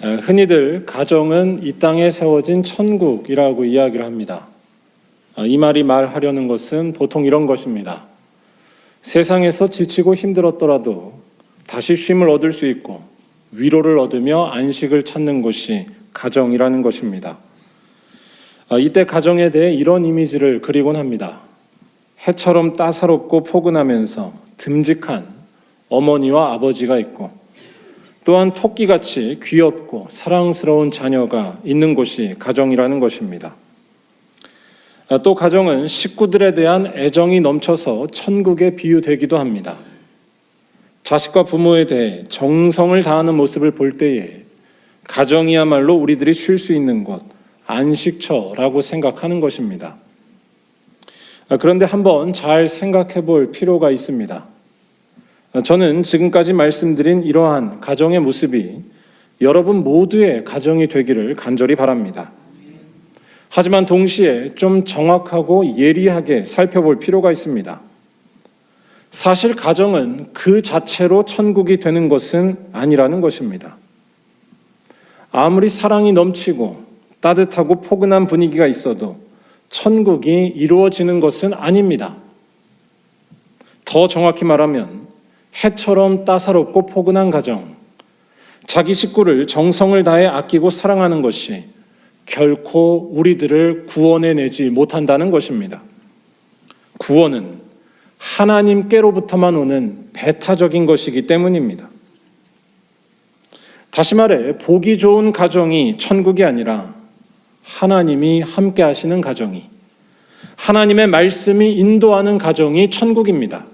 흔히들 가정은 이 땅에 세워진 천국이라고 이야기를 합니다. 이 말이 말하려는 것은 보통 이런 것입니다. 세상에서 지치고 힘들었더라도 다시 쉼을 얻을 수 있고 위로를 얻으며 안식을 찾는 곳이 가정이라는 것입니다. 이때 가정에 대해 이런 이미지를 그리곤 합니다. 해처럼 따사롭고 포근하면서 듬직한 어머니와 아버지가 있고 또한 토끼같이 귀엽고 사랑스러운 자녀가 있는 곳이 가정이라는 것입니다. 또 가정은 식구들에 대한 애정이 넘쳐서 천국에 비유되기도 합니다. 자식과 부모에 대해 정성을 다하는 모습을 볼 때에 가정이야말로 우리들이 쉴 수 있는 곳, 안식처라고 생각하는 것입니다. 그런데 한번 잘 생각해 볼 필요가 있습니다. 저는 지금까지 말씀드린 이러한 가정의 모습이 여러분 모두의 가정이 되기를 간절히 바랍니다. 하지만 동시에 좀 정확하고 예리하게 살펴볼 필요가 있습니다. 사실 가정은 그 자체로 천국이 되는 것은 아니라는 것입니다. 아무리 사랑이 넘치고 따뜻하고 포근한 분위기가 있어도 천국이 이루어지는 것은 아닙니다. 더 정확히 말하면 해처럼 따사롭고 포근한 가정, 자기 식구를 정성을 다해 아끼고 사랑하는 것이 결코 우리들을 구원해내지 못한다는 것입니다. 구원은 하나님께로부터만 오는 배타적인 것이기 때문입니다. 다시 말해 보기 좋은 가정이 천국이 아니라 하나님이 함께 하시는 가정이, 하나님의 말씀이 인도하는 가정이 천국입니다.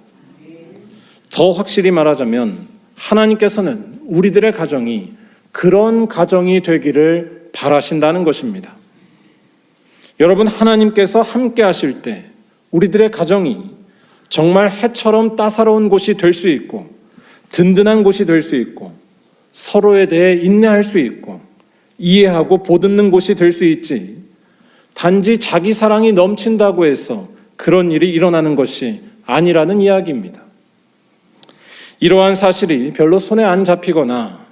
더 확실히 말하자면 하나님께서는 우리들의 가정이 그런 가정이 되기를 바라신다는 것입니다. 여러분, 하나님께서 함께 하실 때 우리들의 가정이 정말 해처럼 따사로운 곳이 될 수 있고 든든한 곳이 될 수 있고 서로에 대해 인내할 수 있고 이해하고 보듬는 곳이 될 수 있지, 단지 자기 사랑이 넘친다고 해서 그런 일이 일어나는 것이 아니라는 이야기입니다. 이러한 사실이 별로 손에 안 잡히거나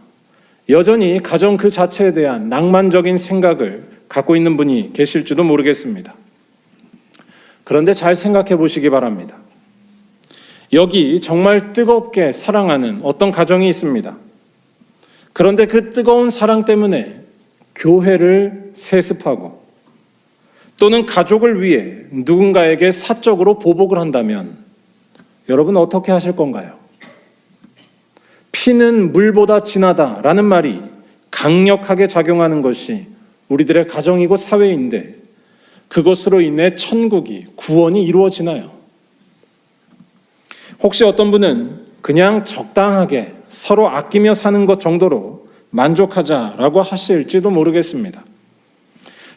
여전히 가정 그 자체에 대한 낭만적인 생각을 갖고 있는 분이 계실지도 모르겠습니다. 그런데 잘 생각해 보시기 바랍니다. 여기 정말 뜨겁게 사랑하는 어떤 가정이 있습니다. 그런데 그 뜨거운 사랑 때문에 교회를 세습하고 또는 가족을 위해 누군가에게 사적으로 보복을 한다면 여러분 어떻게 하실 건가요? 피는 물보다 진하다라는 말이 강력하게 작용하는 것이 우리들의 가정이고 사회인데 그것으로 인해 천국이, 구원이 이루어지나요? 혹시 어떤 분은 그냥 적당하게 서로 아끼며 사는 것 정도로 만족하자라고 하실지도 모르겠습니다.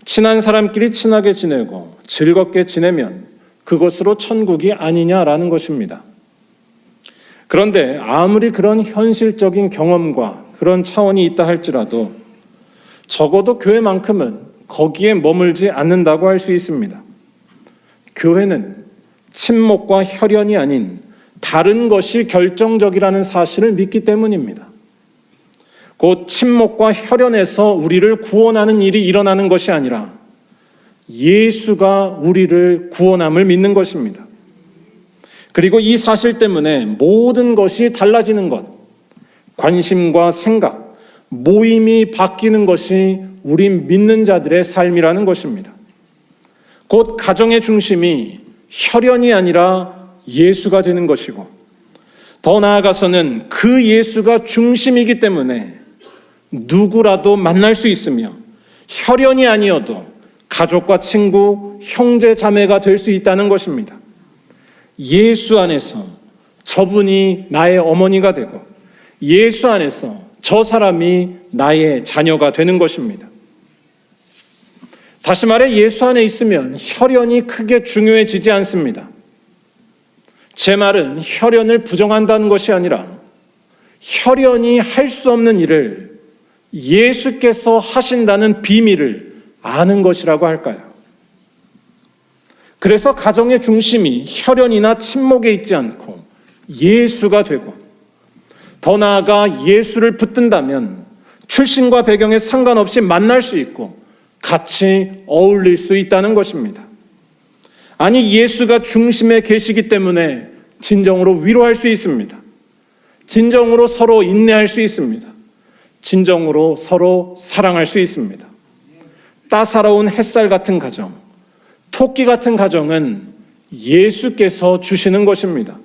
친한 사람끼리 친하게 지내고 즐겁게 지내면 그것으로 천국이 아니냐라는 것입니다. 그런데 아무리 그런 현실적인 경험과 그런 차원이 있다 할지라도 적어도 교회만큼은 거기에 머물지 않는다고 할 수 있습니다. 교회는 친목과 혈연이 아닌 다른 것이 결정적이라는 사실을 믿기 때문입니다. 곧 친목과 혈연에서 우리를 구원하는 일이 일어나는 것이 아니라 예수가 우리를 구원함을 믿는 것입니다. 그리고 이 사실 때문에 모든 것이 달라지는 것, 관심과 생각, 모임이 바뀌는 것이 우리 믿는 자들의 삶이라는 것입니다. 곧 가정의 중심이 혈연이 아니라 예수가 되는 것이고, 더 나아가서는 그 예수가 중심이기 때문에 누구라도 만날 수 있으며 혈연이 아니어도 가족과 친구, 형제, 자매가 될 수 있다는 것입니다. 예수 안에서 저분이 나의 어머니가 되고 예수 안에서 저 사람이 나의 자녀가 되는 것입니다. 다시 말해 예수 안에 있으면 혈연이 크게 중요해지지 않습니다. 제 말은 혈연을 부정한다는 것이 아니라 혈연이 할 수 없는 일을 예수께서 하신다는 비밀을 아는 것이라고 할까요? 그래서 가정의 중심이 혈연이나 친목에 있지 않고 예수가 되고, 더 나아가 예수를 붙든다면 출신과 배경에 상관없이 만날 수 있고 같이 어울릴 수 있다는 것입니다. 아니, 예수가 중심에 계시기 때문에 진정으로 위로할 수 있습니다. 진정으로 서로 인내할 수 있습니다. 진정으로 서로 사랑할 수 있습니다. 따사로운 햇살 같은 가정, 토끼 같은 가정은 예수께서 주시는 것입니다.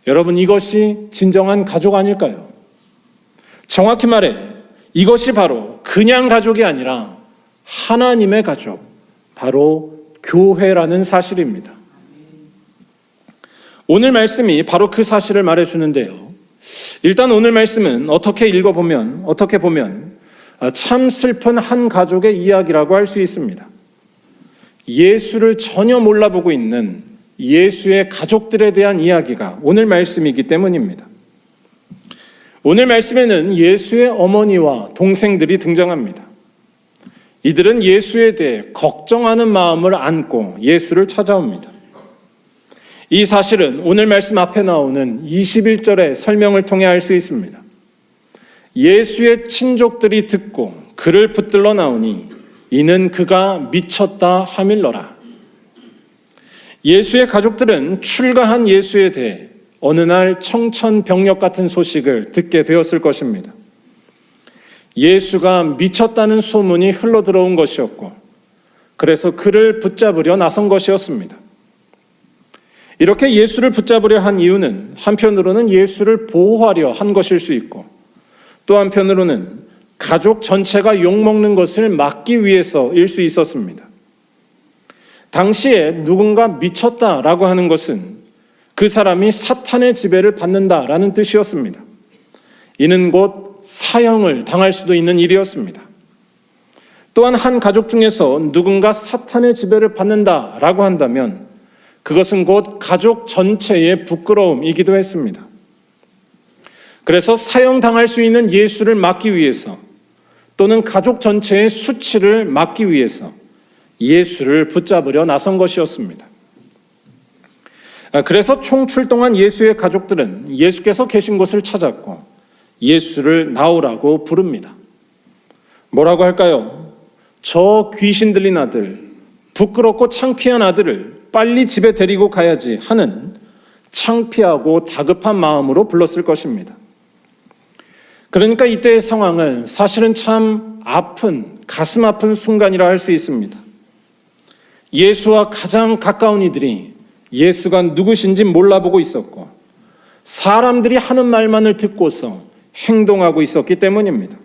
여러분, 이것이 진정한 가족 아닐까요? 정확히 말해 이것이 바로 그냥 가족이 아니라 하나님의 가족, 바로 교회라는 사실입니다. 오늘 말씀이 바로 그 사실을 말해주는데요. 일단 오늘 말씀은 어떻게 보면 참 슬픈 한 가족의 이야기라고 할 수 있습니다. 예수를 전혀 몰라보고 있는 예수의 가족들에 대한 이야기가 오늘 말씀이기 때문입니다. 오늘 말씀에는 예수의 어머니와 동생들이 등장합니다. 이들은 예수에 대해 걱정하는 마음을 안고 예수를 찾아옵니다. 이 사실은 오늘 말씀 앞에 나오는 21절의 설명을 통해 알 수 있습니다. 예수의 친족들이 듣고 그를 붙들러 나오니 이는 그가 미쳤다 하밀러라. 예수의 가족들은 출가한 예수에 대해 어느 날 청천벽력 같은 소식을 듣게 되었을 것입니다. 예수가 미쳤다는 소문이 흘러들어온 것이었고, 그래서 그를 붙잡으려 나선 것이었습니다. 이렇게 예수를 붙잡으려 한 이유는 한편으로는 예수를 보호하려 한 것일 수 있고, 또 한편으로는 가족 전체가 욕먹는 것을 막기 위해서일 수 있었습니다. 당시에 누군가 미쳤다라고 하는 것은 그 사람이 사탄의 지배를 받는다라는 뜻이었습니다. 이는 곧 사형을 당할 수도 있는 일이었습니다. 또한 한 가족 중에서 누군가 사탄의 지배를 받는다라고 한다면 그것은 곧 가족 전체의 부끄러움이기도 했습니다. 그래서 사형당할 수 있는 예수를 막기 위해서 또는 가족 전체의 수치를 막기 위해서 예수를 붙잡으려 나선 것이었습니다. 그래서 총출동한 예수의 가족들은 예수께서 계신 곳을 찾았고 예수를 나오라고 부릅니다. 뭐라고 할까요? 저 귀신 들린 아들, 부끄럽고 창피한 아들을 빨리 집에 데리고 가야지 하는 창피하고 다급한 마음으로 불렀을 것입니다. 그러니까 이때의 상황은 사실은 참 아픈, 가슴 아픈 순간이라 할 수 있습니다. 예수와 가장 가까운 이들이 예수가 누구신지 몰라보고 있었고 사람들이 하는 말만을 듣고서 행동하고 있었기 때문입니다.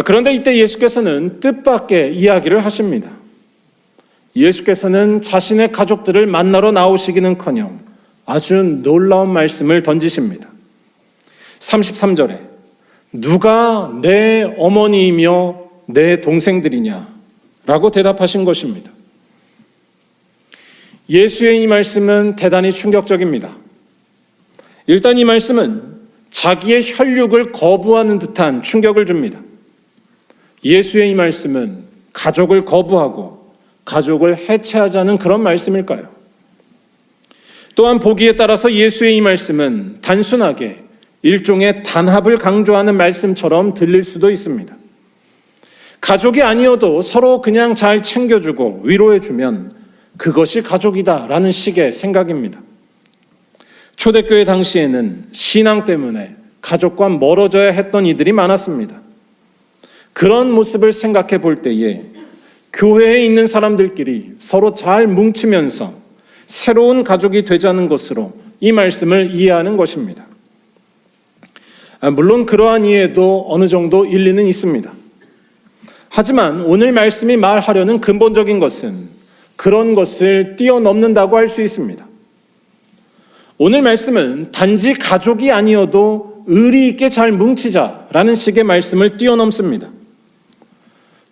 그런데 이때 예수께서는 뜻밖의 이야기를 하십니다. 예수께서는 자신의 가족들을 만나러 나오시기는커녕 아주 놀라운 말씀을 던지십니다. 33절에 누가 내 어머니이며 내 동생들이냐? 라고 대답하신 것입니다. 예수의 이 말씀은 대단히 충격적입니다. 일단 이 말씀은 자기의 혈육을 거부하는 듯한 충격을 줍니다. 예수의 이 말씀은 가족을 거부하고 가족을 해체하자는 그런 말씀일까요? 또한 보기에 따라서 예수의 이 말씀은 단순하게 일종의 단합을 강조하는 말씀처럼 들릴 수도 있습니다. 가족이 아니어도 서로 그냥 잘 챙겨주고 위로해주면 그것이 가족이다라는 식의 생각입니다. 초대교회 당시에는 신앙 때문에 가족과 멀어져야 했던 이들이 많았습니다. 그런 모습을 생각해 볼 때에 교회에 있는 사람들끼리 서로 잘 뭉치면서 새로운 가족이 되자는 것으로 이 말씀을 이해하는 것입니다. 물론 그러한 이해도 어느 정도 일리는 있습니다. 하지만 오늘 말씀이 말하려는 근본적인 것은 그런 것을 뛰어넘는다고 할 수 있습니다. 오늘 말씀은 단지 가족이 아니어도 의리 있게 잘 뭉치자라는 식의 말씀을 뛰어넘습니다.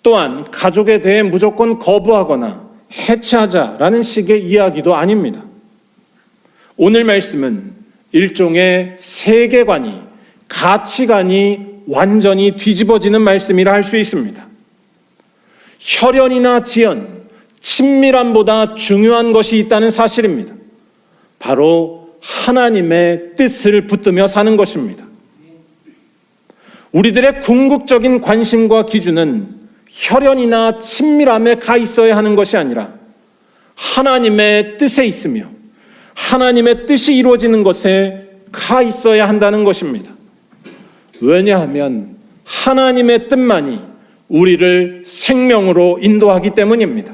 또한 가족에 대해 무조건 거부하거나 해체하자라는 식의 이야기도 아닙니다. 오늘 말씀은 일종의 세계관이, 가치관이 완전히 뒤집어지는 말씀이라 할 수 있습니다. 혈연이나 지연, 친밀함보다 중요한 것이 있다는 사실입니다. 바로 하나님의 뜻을 붙들며 사는 것입니다. 우리들의 궁극적인 관심과 기준은 혈연이나 친밀함에 가 있어야 하는 것이 아니라 하나님의 뜻에 있으며 하나님의 뜻이 이루어지는 것에 가 있어야 한다는 것입니다. 왜냐하면 하나님의 뜻만이 우리를 생명으로 인도하기 때문입니다.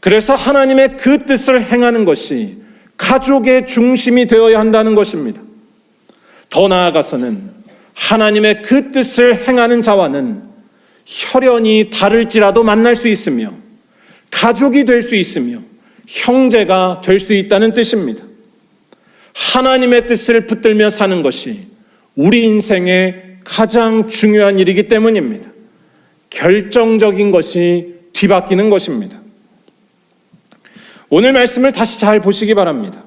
그래서 하나님의 그 뜻을 행하는 것이 가족의 중심이 되어야 한다는 것입니다. 더 나아가서는 하나님의 그 뜻을 행하는 자와는 혈연이 다를지라도 만날 수 있으며 가족이 될 수 있으며 형제가 될 수 있다는 뜻입니다. 하나님의 뜻을 붙들며 사는 것이 우리 인생의 가장 중요한 일이기 때문입니다. 결정적인 것이 뒤바뀌는 것입니다. 오늘 말씀을 다시 잘 보시기 바랍니다.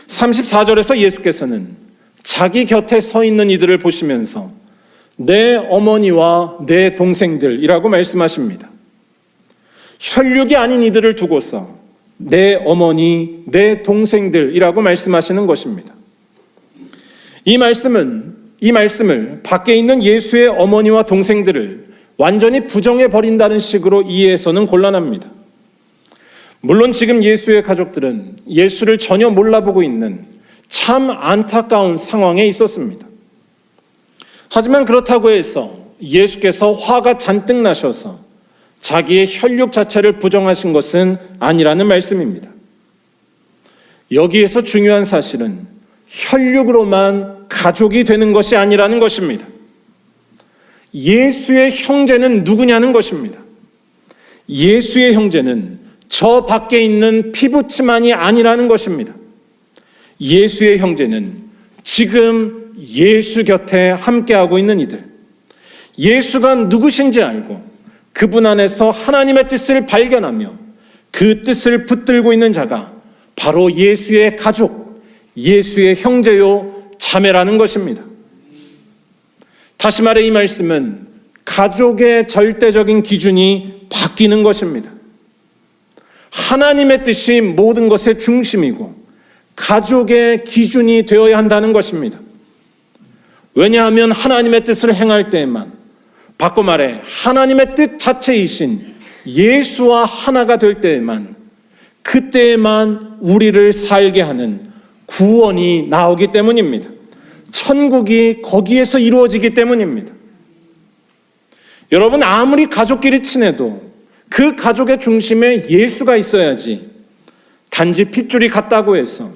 34절에서 예수께서는 자기 곁에 서 있는 이들을 보시면서 내 어머니와 내 동생들이라고 말씀하십니다. 혈육이 아닌 이들을 두고서 내 어머니, 내 동생들이라고 말씀하시는 것입니다. 이 말씀을 밖에 있는 예수의 어머니와 동생들을 완전히 부정해 버린다는 식으로 이해해서는 곤란합니다. 물론 지금 예수의 가족들은 예수를 전혀 몰라보고 있는 참 안타까운 상황에 있었습니다. 하지만 그렇다고 해서 예수께서 화가 잔뜩 나셔서 자기의 혈육 자체를 부정하신 것은 아니라는 말씀입니다. 여기에서 중요한 사실은 혈육으로만 가족이 되는 것이 아니라는 것입니다. 예수의 형제는 누구냐는 것입니다. 예수의 형제는 저 밖에 있는 피부치만이 아니라는 것입니다. 예수의 형제는 지금 예수 곁에 함께하고 있는 이들, 예수가 누구신지 알고 그분 안에서 하나님의 뜻을 발견하며 그 뜻을 붙들고 있는 자가 바로 예수의 가족, 예수의 형제요 자매라는 것입니다. 다시 말해 이 말씀은 가족의 절대적인 기준이 바뀌는 것입니다. 하나님의 뜻이 모든 것의 중심이고 가족의 기준이 되어야 한다는 것입니다. 왜냐하면 하나님의 뜻을 행할 때에만, 바꿔 말해 하나님의 뜻 자체이신 예수와 하나가 될 때에만, 그때에만 우리를 살게 하는 구원이 나오기 때문입니다. 천국이 거기에서 이루어지기 때문입니다. 여러분, 아무리 가족끼리 친해도 그 가족의 중심에 예수가 있어야지, 단지 핏줄이 같다고 해서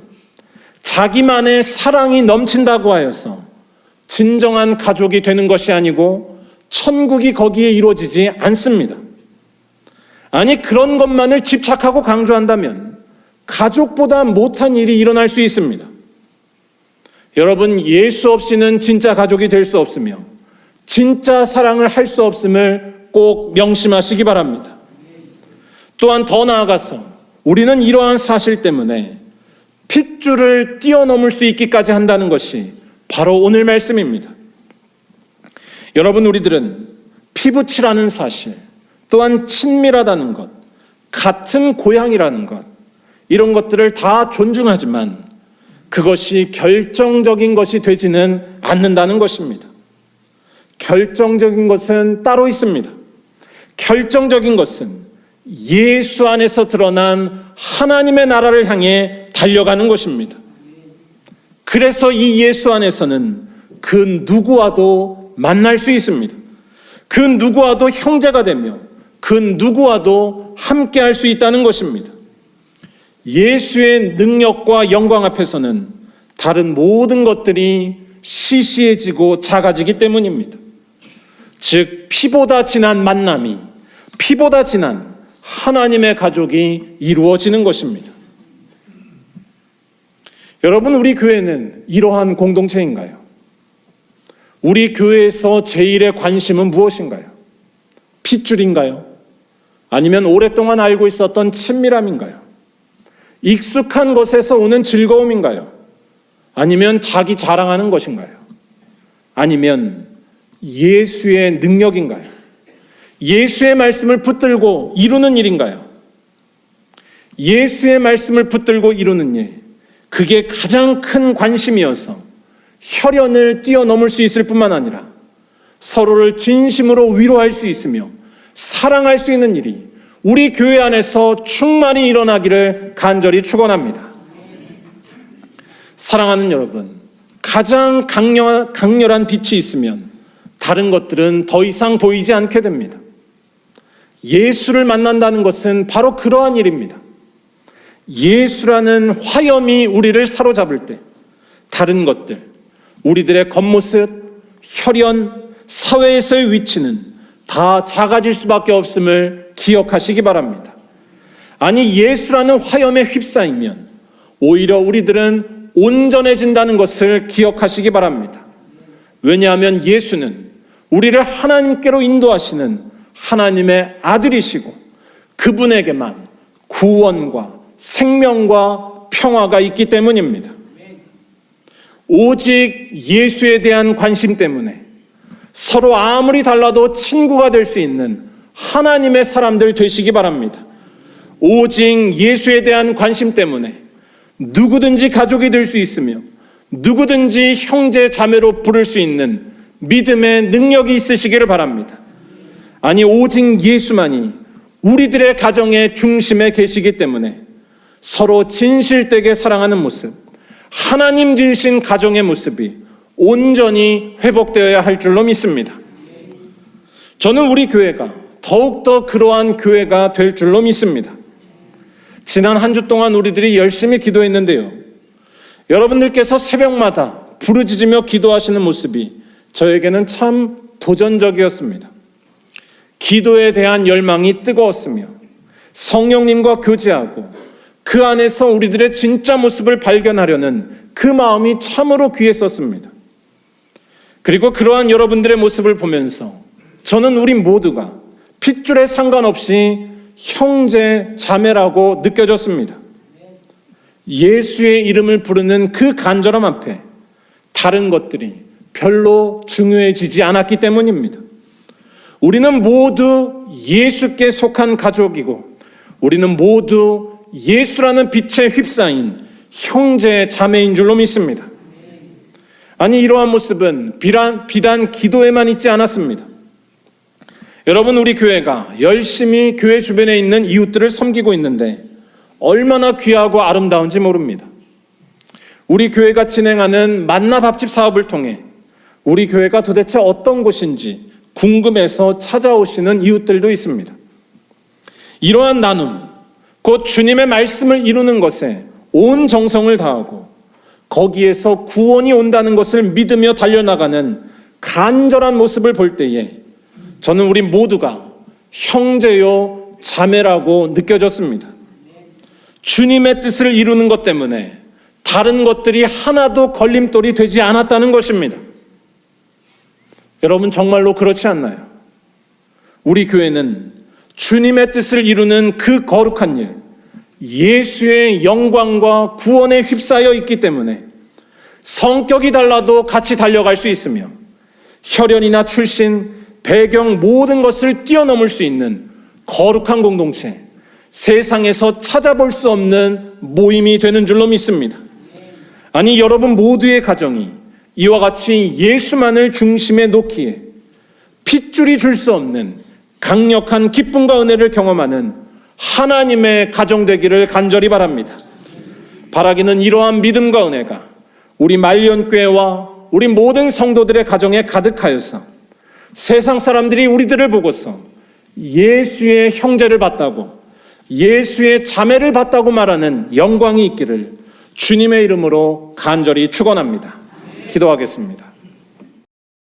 자기만의 사랑이 넘친다고 하여서 진정한 가족이 되는 것이 아니고 천국이 거기에 이루어지지 않습니다. 아니, 그런 것만을 집착하고 강조한다면 가족보다 못한 일이 일어날 수 있습니다. 여러분, 예수 없이는 진짜 가족이 될 수 없으며 진짜 사랑을 할 수 없음을 꼭 명심하시기 바랍니다. 또한 더 나아가서 우리는 이러한 사실 때문에 핏줄을 뛰어넘을 수 있기까지 한다는 것이 바로 오늘 말씀입니다. 여러분, 우리들은 피부치라는 사실, 또한 친밀하다는 것, 같은 고향이라는 것, 이런 것들을 다 존중하지만 그것이 결정적인 것이 되지는 않는다는 것입니다. 결정적인 것은 따로 있습니다. 결정적인 것은 예수 안에서 드러난 하나님의 나라를 향해 달려가는 것입니다. 그래서 이 예수 안에서는 그 누구와도 만날 수 있습니다. 그 누구와도 형제가 되며 그 누구와도 함께할 수 있다는 것입니다. 예수의 능력과 영광 앞에서는 다른 모든 것들이 시시해지고 작아지기 때문입니다. 즉, 피보다 진한 만남이, 피보다 진한 하나님의 가족이 이루어지는 것입니다. 여러분, 우리 교회는 이러한 공동체인가요? 우리 교회에서 제일의 관심은 무엇인가요? 핏줄인가요? 아니면 오랫동안 알고 있었던 친밀함인가요? 익숙한 것에서 오는 즐거움인가요? 아니면 자기 자랑하는 것인가요? 아니면 예수의 능력인가요? 예수의 말씀을 붙들고 이루는 일인가요? 예수의 말씀을 붙들고 이루는 일, 그게 가장 큰 관심이어서 혈연을 뛰어넘을 수 있을 뿐만 아니라 서로를 진심으로 위로할 수 있으며 사랑할 수 있는 일이 우리 교회 안에서 충만히 일어나기를 간절히 축원합니다. 사랑하는 여러분, 가장 강렬한 빛이 있으면 다른 것들은 더 이상 보이지 않게 됩니다. 예수를 만난다는 것은 바로 그러한 일입니다. 예수라는 화염이 우리를 사로잡을 때 다른 것들, 우리들의 겉모습, 혈연, 사회에서의 위치는 다 작아질 수밖에 없음을 기억하시기 바랍니다. 아니, 예수라는 화염에 휩싸이면 오히려 우리들은 온전해진다는 것을 기억하시기 바랍니다. 왜냐하면 예수는 우리를 하나님께로 인도하시는 하나님의 아들이시고 그분에게만 구원과 생명과 평화가 있기 때문입니다. 오직 예수에 대한 관심 때문에 서로 아무리 달라도 친구가 될 수 있는 하나님의 사람들 되시기 바랍니다. 오직 예수에 대한 관심 때문에 누구든지 가족이 될 수 있으며 누구든지 형제 자매로 부를 수 있는 믿음의 능력이 있으시기를 바랍니다. 아니, 오직 예수만이 우리들의 가정의 중심에 계시기 때문에 서로 진실되게 사랑하는 모습, 하나님 지으신 가정의 모습이 온전히 회복되어야 할 줄로 믿습니다. 저는 우리 교회가 더욱더 그러한 교회가 될 줄로 믿습니다. 지난 한 주 동안 우리들이 열심히 기도했는데요, 여러분들께서 새벽마다 부르짖으며 기도하시는 모습이 저에게는 참 도전적이었습니다. 기도에 대한 열망이 뜨거웠으며 성령님과 교제하고 그 안에서 우리들의 진짜 모습을 발견하려는 그 마음이 참으로 귀했었습니다. 그리고 그러한 여러분들의 모습을 보면서 저는 우리 모두가 핏줄에 상관없이 형제, 자매라고 느껴졌습니다. 예수의 이름을 부르는 그 간절함 앞에 다른 것들이 별로 중요해지지 않았기 때문입니다. 우리는 모두 예수께 속한 가족이고 우리는 모두 예수라는 빛에 휩싸인 형제, 자매인 줄로 믿습니다. 아니, 이러한 모습은 비단 기도에만 있지 않았습니다. 여러분, 우리 교회가 열심히 교회 주변에 있는 이웃들을 섬기고 있는데 얼마나 귀하고 아름다운지 모릅니다. 우리 교회가 진행하는 만나 밥집 사업을 통해 우리 교회가 도대체 어떤 곳인지 궁금해서 찾아오시는 이웃들도 있습니다. 이러한 나눔, 곧 주님의 말씀을 이루는 것에 온 정성을 다하고 거기에서 구원이 온다는 것을 믿으며 달려나가는 간절한 모습을 볼 때에 저는 우리 모두가 형제요 자매라고 느껴졌습니다. 주님의 뜻을 이루는 것 때문에 다른 것들이 하나도 걸림돌이 되지 않았다는 것입니다. 여러분, 정말로 그렇지 않나요? 우리 교회는 주님의 뜻을 이루는 그 거룩한 일, 예수의 영광과 구원에 휩싸여 있기 때문에 성격이 달라도 같이 달려갈 수 있으며 혈연이나 출신, 배경 모든 것을 뛰어넘을 수 있는 거룩한 공동체, 세상에서 찾아볼 수 없는 모임이 되는 줄로 믿습니다. 아니, 여러분 모두의 가정이 이와 같이 예수만을 중심에 놓기에 핏줄이 줄 수 없는 강력한 기쁨과 은혜를 경험하는 하나님의 가정 되기를 간절히 바랍니다. 바라기는 이러한 믿음과 은혜가 우리 말년교회와 우리 모든 성도들의 가정에 가득하여서 세상 사람들이 우리들을 보고서 예수의 형제를 봤다고, 예수의 자매를 봤다고 말하는 영광이 있기를 주님의 이름으로 간절히 축원합니다. 기도하겠습니다.